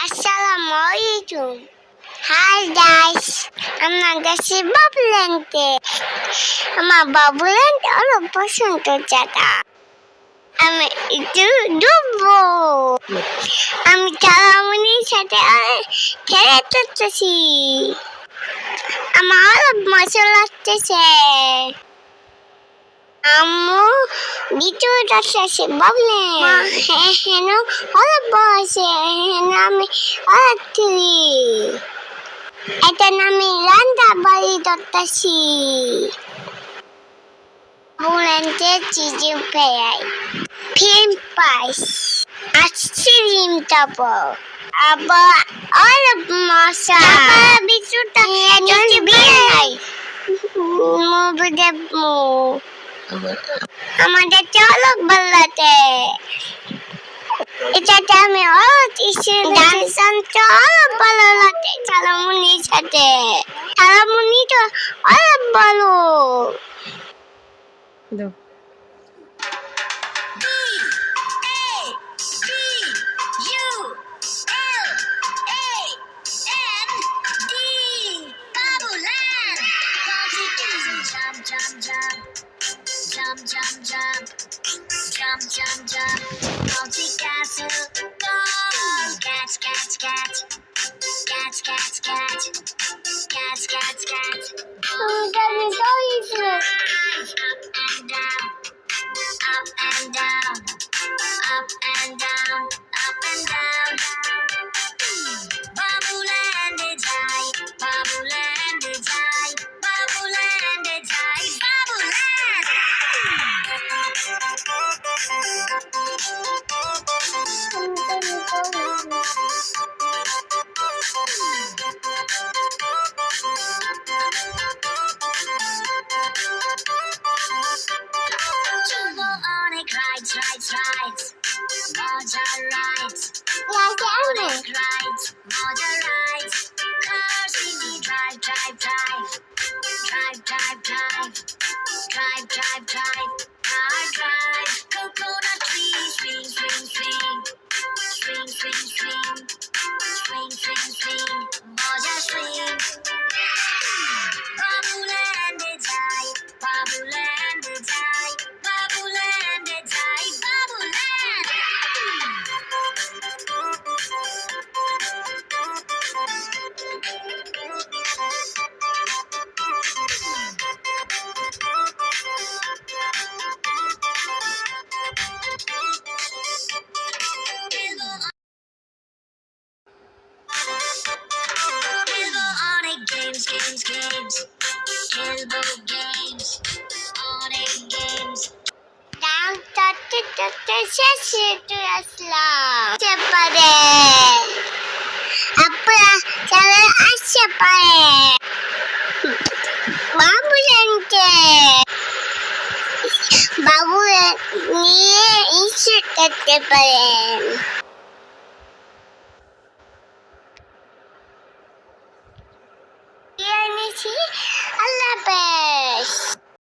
Assalamualaikum. Hi guys, আমার কাছে বাবুল্যান্ডে আমার বাবুল্যান্ড অনেক পছন্দ জায়গা। আমি একটু ডুববো। আমি খালামণির সাথে খেলা করতেছি। আমার অনেক মজা লাগতেছে। আম্মু ভিতরে আসছে বাবুল্যান্ড। হেন অনেক বসে হেন আমি অনেক খেলি। এটা আমি রান্না বাড়ি করতেছি। বাবুল্যান্ডে চিজে পেয়াই ফিল্ম পাইস আইসক্রিম খাবো আবার অনেক মশা বিস্কুটটা যদি বিলাই মুভি দেখবো আমাদের চলো বলতে এটাতে আমি অনেক ডান্সান চলো ভালো লাগে খালামণির সাথে খালামণি তো অনেক ভালো Jump, jump, jump, jump, jump, jump, Bouncy castle, go! Catch, catch, catch, catch, catch, catch, catch, catch, catch. Up and down, up and down, up and down, up and down. Babuland is high, Babuland is high, Babuland is high, Babuland. Go on a rides, rides, rides. Moja rides. On a rides, Moja rides. Cars in the drive, drive, drive. Drive, drive, drive. Drive, drive, drive. Car drive. Coconut tree, swing, swing, swing. Swing, swing, swing. Swing, swing, swing. Moja swing. Babuland is high. Babuland is high. Babuland is high. Babuland. Kilbo on a games, games, games. Kilbo games. On a games. Dance করতে করতে শেষে চলে আসলাম পারে আপনারা চলে আসতে পারে বাবুল্যান্ডে বাবুল্যান্ড নিয়ে ইস্যু করতে পারেন আল্লাহ হাফেজ।